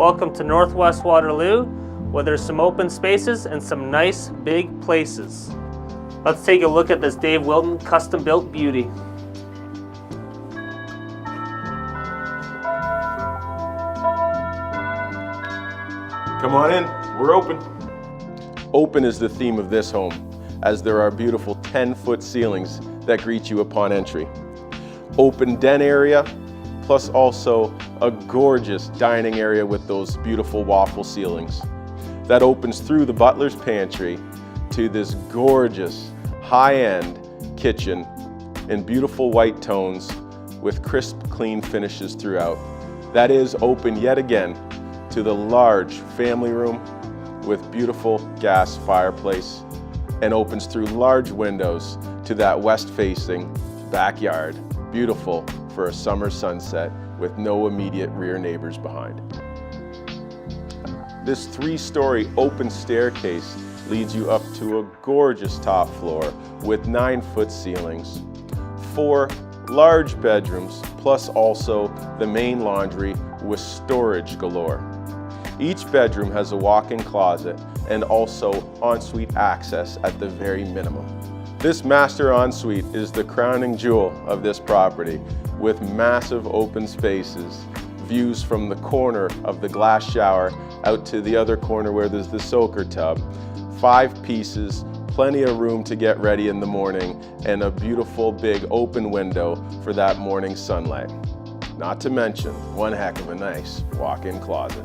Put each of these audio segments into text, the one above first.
Welcome to Northwest Waterloo, where there's some open spaces and some nice big places. Let's take a look at this Dave Wilton custom-built beauty. Come on in, we're open. Open is the theme of this home, as there are beautiful 10-foot ceilings that greet you upon entry. Open den area, plus also a gorgeous dining area with those beautiful waffle ceilings. That opens through the butler's pantry to this gorgeous high-end kitchen in beautiful white tones with crisp, clean finishes throughout. That is open yet again to the large family room with beautiful gas fireplace, and opens through large windows to that west-facing backyard. Beautiful for a summer sunset with no immediate rear neighbors behind. This 3-story open staircase leads you up to a gorgeous top floor with 9-foot ceilings, 4 large bedrooms, plus also the main laundry with storage galore. Each bedroom has a walk-in closet and also ensuite access at the very minimum. This master ensuite is the crowning jewel of this property, with massive open spaces, views from the corner of the glass shower out to the other corner where there's the soaker tub, 5 pieces, plenty of room to get ready in the morning, and a beautiful big open window for that morning sunlight. Not to mention one heck of a nice walk-in closet.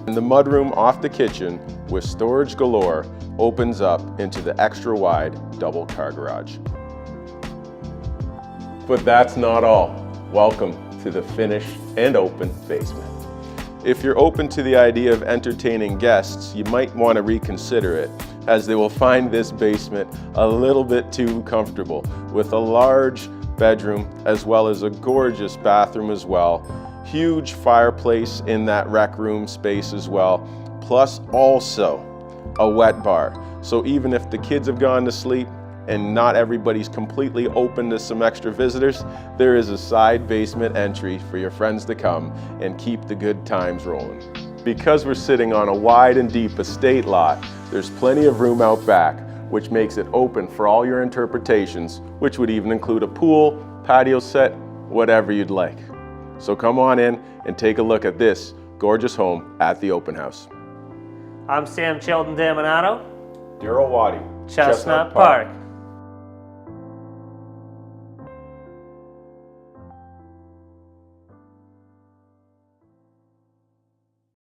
The mudroom off the kitchen with storage galore opens up into the extra wide double car garage. But that's not all. Welcome to the finished and open basement. If you're open to the idea of entertaining guests, you might want to reconsider it, as they will find this basement a little bit too comfortable, with a large bedroom as well as a gorgeous bathroom as well. Huge fireplace in that rec room space as well, plus also a wet bar. So even if the kids have gone to sleep and not everybody's completely open to some extra visitors, there is a side basement entry for your friends to come and keep the good times rolling. Because we're sitting on a wide and deep estate lot, there's plenty of room out back, which makes it open for all your interpretations, which would even include a pool, patio set, whatever you'd like. So come on in and take a look at this gorgeous home at the open house. I'm Sam Sheldon Daminato. Daryl Watty, Chestnut Park.